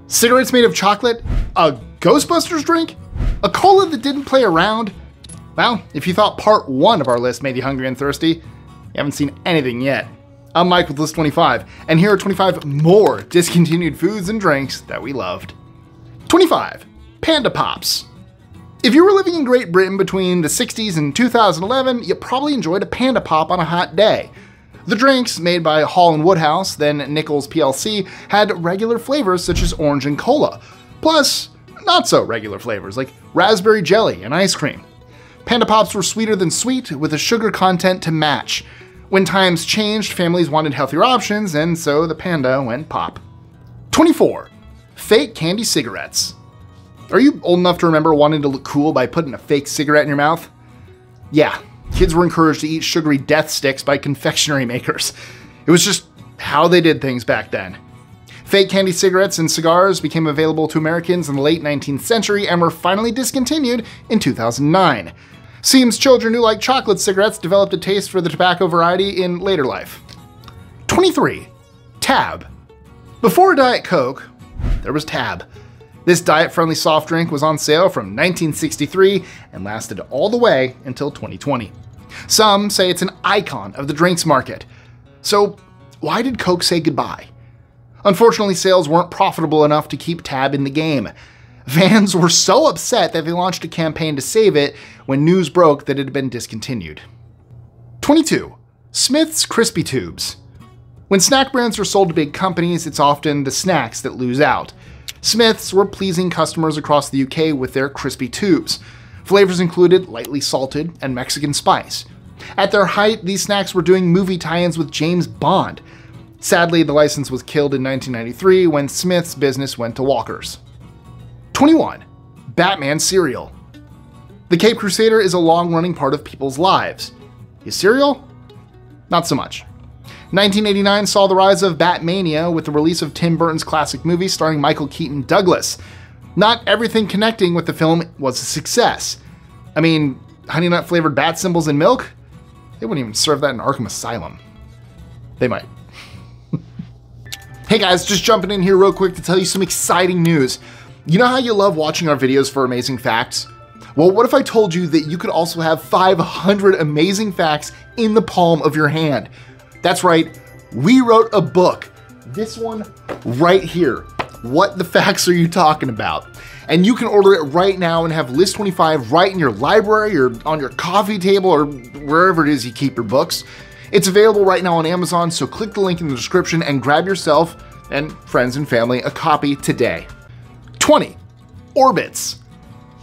Cigarettes made of chocolate? A Ghostbusters drink? A cola that didn't play around? Well, if you thought part 1 of our list made you hungry and thirsty, you haven't seen anything yet. I'm Mike with List 25, and here are 25 more discontinued foods and drinks that we loved. 25. Panda Pops. If you were living in Great Britain between the 60s and 2011, you probably enjoyed a Panda Pop on a hot day. The drinks, made by Hall & Woodhouse, then Nichols plc, had regular flavors such as orange and cola, plus not so regular flavors like raspberry jelly and ice cream. Panda Pops were sweeter than sweet, with a sugar content to match. When times changed, families wanted healthier options, and so the Panda went pop. 24. Fake candy cigarettes. Are you old enough to remember wanting to look cool by putting a fake cigarette in your mouth? Yeah. Kids were encouraged to eat sugary death sticks by confectionery makers. It was just how they did things back then. Fake candy cigarettes and cigars became available to Americans in the late 19th century and were finally discontinued in 2009. Seems children who like chocolate cigarettes developed a taste for the tobacco variety in later life. 23. Tab. Before Diet Coke, there was Tab. This diet-friendly soft drink was on sale from 1963 and lasted all the way until 2020. Some say it's an icon of the drinks market. So why did Coke say goodbye? Unfortunately, sales weren't profitable enough to keep Tab in the game. Fans were so upset that they launched a campaign to save it when news broke that it had been discontinued. 22. Smith's Crispy Tubes. When snack brands are sold to big companies, it's often the snacks that lose out. Smith's were pleasing customers across the UK with their crispy tubes. Flavors included lightly salted and Mexican spice. At their height, these snacks were doing movie tie-ins with James Bond. Sadly, the license was killed in 1993 when Smith's business went to Walker's. 21. Batman cereal. The Cape Crusader is a long-running part of people's lives. Is cereal? Not so much. 1989 saw the rise of Batmania with the release of Tim Burton's classic movie starring Michael Keaton Douglas. Not everything connecting with the film was a success. I mean, Honey Nut flavored bat symbols in milk? They wouldn't even serve that in Arkham Asylum. They might. Hey guys, just jumping in here real quick to tell you some exciting news. You know how you love watching our videos for amazing facts? Well, what if I told you that you could also have 500 amazing facts in the palm of your hand? That's right, we wrote a book. This one right here. What the facts are you talking about? And you can order it right now and have List 25 right in your library or on your coffee table or wherever it is you keep your books. It's available right now on Amazon, so click the link in the description and grab yourself and friends and family a copy today. 20. Orbitz.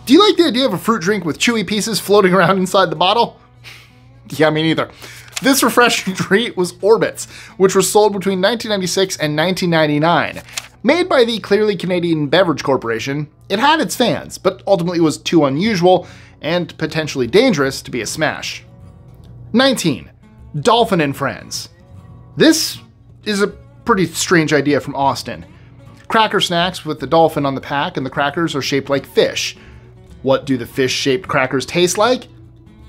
Do you like the idea of a fruit drink with chewy pieces floating around inside the bottle? Yeah, me neither. This refreshing treat was Orbitz, which was sold between 1996 and 1999. Made by the clearly Canadian Beverage Corporation, it had its fans, but ultimately was too unusual and potentially dangerous to be a smash. 19. Dolphin and Friends. This is a pretty strange idea from Austin. Cracker snacks with the dolphin on the pack, and the crackers are shaped like fish. What do the fish-shaped crackers taste like?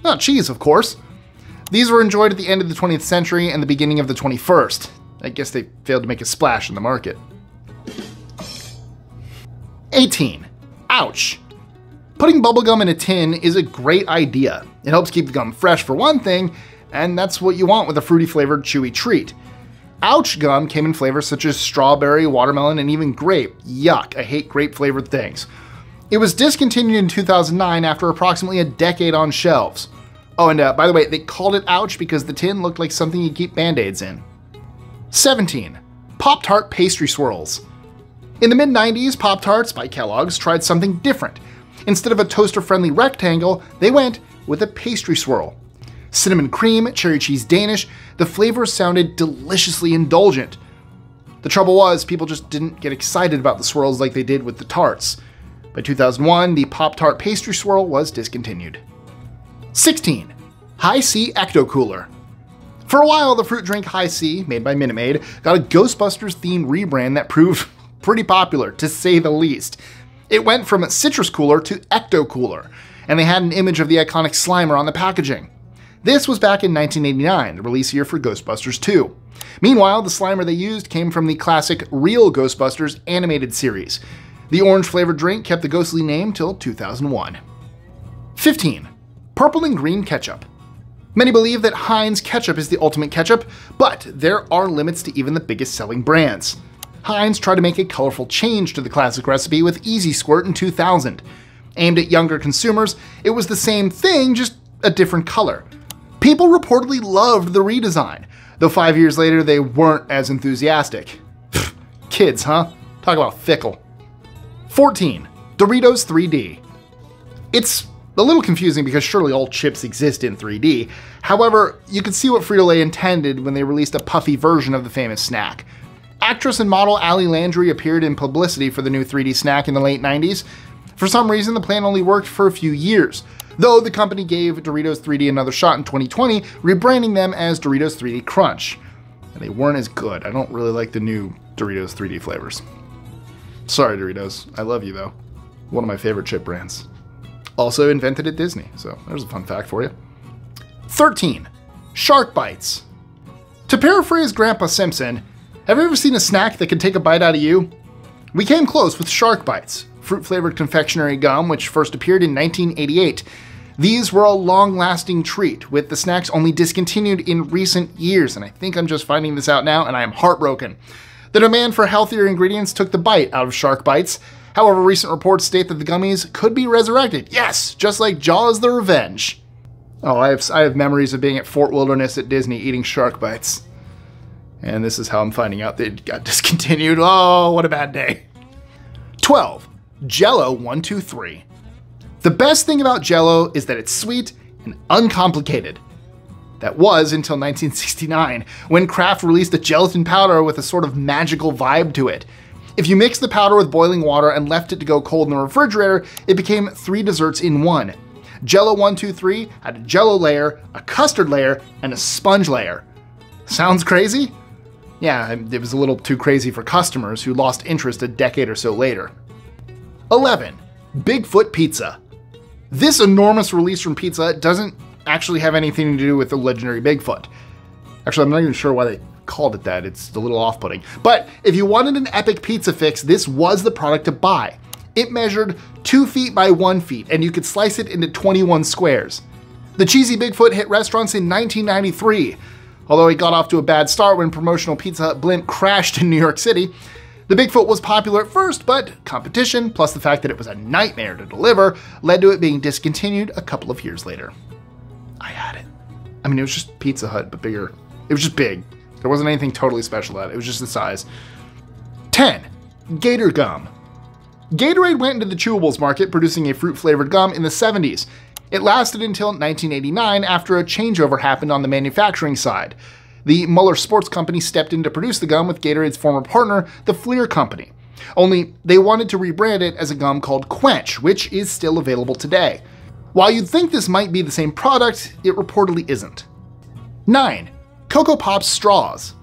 Not cheese, of course. These were enjoyed at the end of the 20th century and the beginning of the 21st. I guess they failed to make a splash in the market. 18. Ouch. Putting bubblegum in a tin is a great idea. It helps keep the gum fresh for one thing, and that's what you want with a fruity flavored chewy treat. Ouch gum came in flavors such as strawberry, watermelon, and even grape. Yuck, I hate grape flavored things. It was discontinued in 2009 after approximately a decade on shelves. Oh, and by the way, they called it Ouch because the tin looked like something you keep Band-Aids in. 17. Pop-Tart pastry swirls. In the mid-90s, Pop-Tarts by Kellogg's tried something different. Instead of a toaster-friendly rectangle, they went with a pastry swirl. Cinnamon cream, cherry cheese Danish, the flavors sounded deliciously indulgent. The trouble was, people just didn't get excited about the swirls like they did with the tarts. By 2001, the Pop-Tart pastry swirl was discontinued. 16. High C Ecto Cooler. For a while, the fruit drink High C, made by Minute Maid, got a Ghostbusters themed rebrand that proved pretty popular, to say the least. It went from a citrus cooler to Ecto Cooler, and they had an image of the iconic Slimer on the packaging. This was back in 1989, the release year for Ghostbusters 2. Meanwhile, the Slimer they used came from the classic Real Ghostbusters animated series. The orange-flavored drink kept the ghostly name till 2001. 15. Purple and green ketchup. Many believe that Heinz ketchup is the ultimate ketchup, but there are limits to even the biggest selling brands. Heinz tried to make a colorful change to the classic recipe with Easy Squirt in 2000. Aimed at younger consumers, it was the same thing, just a different color. People reportedly loved the redesign, though 5 years later they weren't as enthusiastic. Pfft, kids, huh? Talk about fickle. 14. Doritos 3D. It's a little confusing because surely all chips exist in 3D. However, you can see what Frito-Lay intended when they released a puffy version of the famous snack. Actress and model Ali Landry appeared in publicity for the new 3D snack in the late 90s. For some reason, the plan only worked for a few years, though the company gave Doritos 3D another shot in 2020, rebranding them as Doritos 3D Crunch. And they weren't as good. I don't really like the new Doritos 3D flavors. Sorry, Doritos. I love you, though. One of my favorite chip brands. Also invented at Disney, so there's a fun fact for you. 13. Shark Bites. To paraphrase Grandpa Simpson, have you ever seen a snack that can take a bite out of you? We came close with Shark Bites, fruit-flavored confectionery gum which first appeared in 1988. These were a long-lasting treat, with the snacks only discontinued in recent years, and I think I'm just finding this out now and I am heartbroken. The demand for healthier ingredients took the bite out of Shark Bites. However, recent reports state that the gummies could be resurrected. Yes, just like Jaws the Revenge. Oh, I have memories of being at Fort Wilderness at Disney eating Shark Bites. And this is how I'm finding out they got discontinued. Oh, what a bad day. 12. Jell-O 123. The best thing about Jell-O is that it's sweet and uncomplicated. That was until 1969, when Kraft released a gelatin powder with a sort of magical vibe to it. If you mixed the powder with boiling water and left it to go cold in the refrigerator, it became 3 desserts in one. Jell-O 123 had a Jell-O layer, a custard layer, and a sponge layer. Sounds crazy? Yeah, it was a little too crazy for customers who lost interest a decade or so later. 11. Bigfoot Pizza. This enormous release from pizza doesn't actually have anything to do with the legendary Bigfoot. Actually, I'm not even sure why they called it that. It's a little off-putting. But if you wanted an epic pizza fix, this was the product to buy. It measured 2 feet by 1 feet, and you could slice it into 21 squares. The cheesy Bigfoot hit restaurants in 1993. Although it got off to a bad start when promotional Pizza Hut blimp crashed in New York City, the Bigfoot was popular at first, but competition, plus the fact that it was a nightmare to deliver, led to it being discontinued a couple of years later. I had it. I mean, it was just Pizza Hut, but bigger. It was just big. There wasn't anything totally special about it. It was just the size. 10. Gatorgum. Gatorade went into the chewables market, producing a fruit-flavored gum in the 70s. It lasted until 1989 after a changeover happened on the manufacturing side. The Muller Sports Company stepped in to produce the gum with Gatorade's former partner, the Fleer Company. Only, they wanted to rebrand it as a gum called Quench, which is still available today. While you'd think this might be the same product, it reportedly isn't. 9. Coco Pops straws.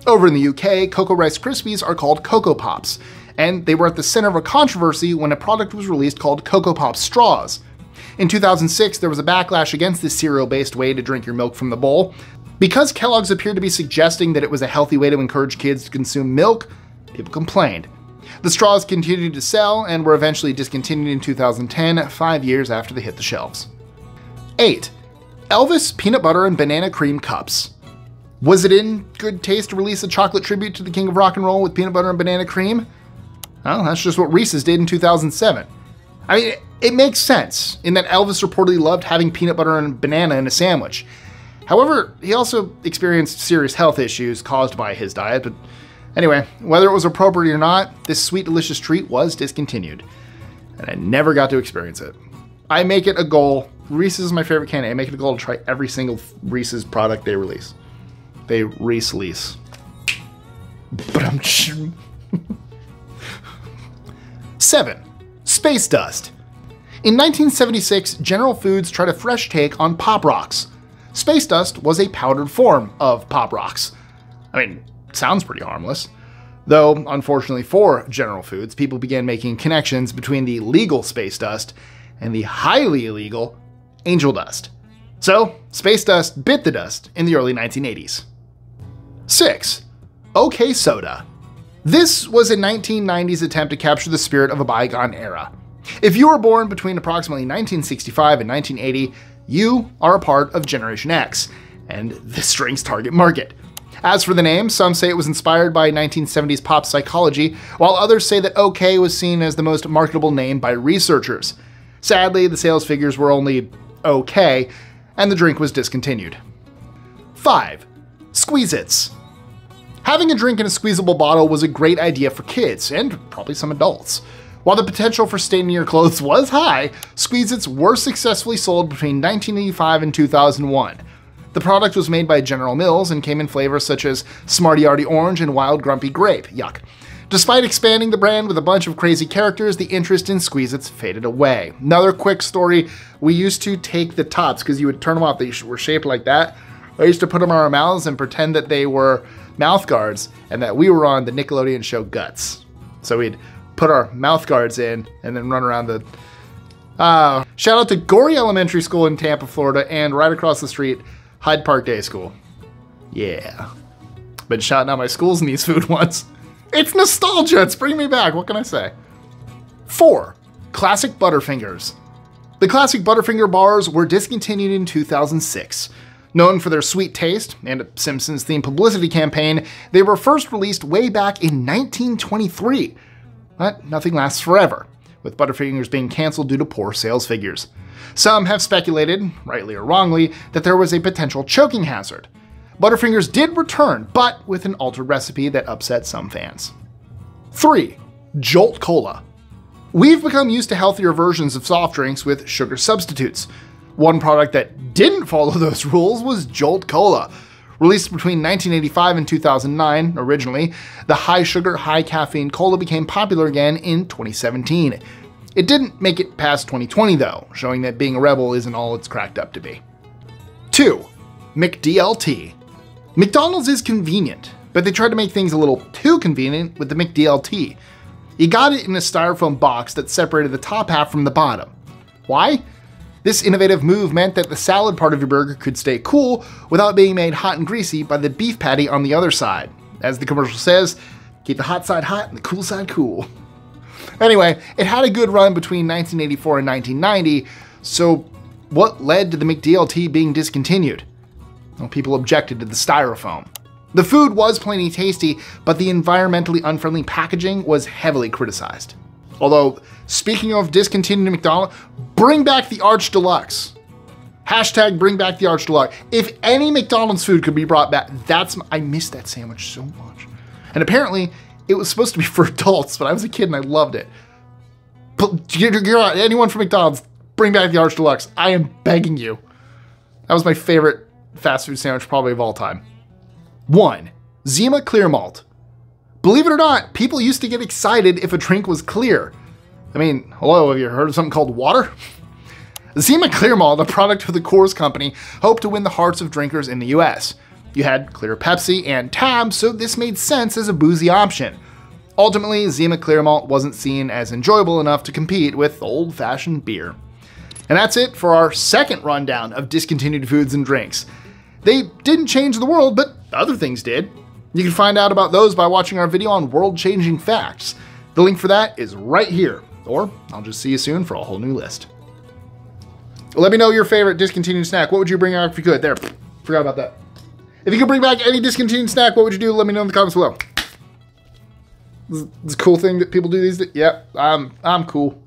Over in the UK, Cocoa Rice Krispies are called Coco Pops, and they were at the center of a controversy when a product was released called Coco Pops straws. In 2006, there was a backlash against this cereal-based way to drink your milk from the bowl. Because Kellogg's appeared to be suggesting that it was a healthy way to encourage kids to consume milk, people complained. The straws continued to sell and were eventually discontinued in 2010, 5 years after they hit the shelves. 8. Elvis Peanut Butter and Banana Cream Cups. Was it in good taste to release a chocolate tribute to the king of rock and roll with peanut butter and banana cream? Well, that's just what Reese's did in 2007. I mean, it makes sense, in that Elvis reportedly loved having peanut butter and banana in a sandwich. However, he also experienced serious health issues caused by his diet, but anyway, whether it was appropriate or not, this sweet delicious treat was discontinued, and I never got to experience it. I make it a goal, Reese's is my favorite candy, I make it a goal to try every single Reese's product they release. They Reese-lease. But I'm 7. Space Dust. In 1976, General Foods tried a fresh take on Pop Rocks. Space Dust was a powdered form of Pop Rocks. I mean, sounds pretty harmless. Though, unfortunately for General Foods, people began making connections between the legal Space Dust and the highly illegal Angel Dust. So, space dust bit the dust in the early 1980s. 6. OK Soda. This was a 1990s attempt to capture the spirit of a bygone era. If you were born between approximately 1965 and 1980, you are a part of Generation X, and this drink's target market. As for the name, some say it was inspired by 1970s pop psychology, while others say that OK was seen as the most marketable name by researchers. Sadly, the sales figures were only OK, and the drink was discontinued. 5. Squeezits. Having a drink in a squeezable bottle was a great idea for kids, and probably some adults. While the potential for staining your clothes was high, Squeezits were successfully sold between 1985 and 2001. The product was made by General Mills and came in flavors such as Smarty Arty Orange and Wild Grumpy Grape. Yuck. Despite expanding the brand with a bunch of crazy characters, the interest in Squeezits faded away. Another quick story, we used to take the tops, because you would turn them off, they were shaped like that. I used to put them on our mouths and pretend that they were mouth guards and that we were on the Nickelodeon show Guts. So we'd put our mouth guards in and then run around the... shout out to Gorey Elementary School in Tampa, Florida, and right across the street, Hyde Park Day School. Yeah. Been shouting out my schools in these food ones. It's nostalgia, it's bringing me back, what can I say? 4. Classic Butterfingers. The classic Butterfinger bars were discontinued in 2006. Known for their sweet taste and a Simpsons-themed publicity campaign, they were first released way back in 1923. But nothing lasts forever, with Butterfingers being canceled due to poor sales figures. Some have speculated, rightly or wrongly, that there was a potential choking hazard. Butterfingers did return, but with an altered recipe that upset some fans. 3. Jolt Cola. We've become used to healthier versions of soft drinks with sugar substitutes. One product that didn't follow those rules was Jolt Cola. Released between 1985 and 2009, originally, the high-sugar, high-caffeine cola became popular again in 2017. It didn't make it past 2020 though, showing that being a rebel isn't all it's cracked up to be. 2. McDLT. McDonald's is convenient, but they tried to make things a little too convenient with the McDLT. You got it in a styrofoam box that separated the top half from the bottom. Why? This innovative move meant that the salad part of your burger could stay cool without being made hot and greasy by the beef patty on the other side. As the commercial says, keep the hot side hot and the cool side cool. Anyway, it had a good run between 1984 and 1990, so what led to the McDLT being discontinued? Well, people objected to the styrofoam. The food was plenty tasty, but the environmentally unfriendly packaging was heavily criticized. Although, speaking of discontinued McDonald's, bring back the Arch Deluxe. Hashtag bring back the Arch Deluxe. If any McDonald's food could be brought back, I miss that sandwich so much. And apparently, it was supposed to be for adults, but I was a kid and I loved it. But anyone from McDonald's, bring back the Arch Deluxe. I am begging you. That was my favorite fast food sandwich probably of all time. 1. Zima Clearmalt. Believe it or not, people used to get excited if a drink was clear. I mean, hello, have you heard of something called water? Zima Clearmalt, a product of the Coors Company, hoped to win the hearts of drinkers in the US. You had clear Pepsi and Tab, so this made sense as a boozy option. Ultimately, Zima Clearmalt wasn't seen as enjoyable enough to compete with old-fashioned beer. And that's it for our second rundown of discontinued foods and drinks. They didn't change the world, but other things did. You can find out about those by watching our video on world-changing facts. The link for that is right here, or I'll just see you soon for a whole new list. Let me know your favorite discontinued snack. What would you bring out if you could? There, forgot about that. If you could bring back any discontinued snack, what would you do? Let me know in the comments below. This is a cool thing that people do these days. Yeah, I'm cool.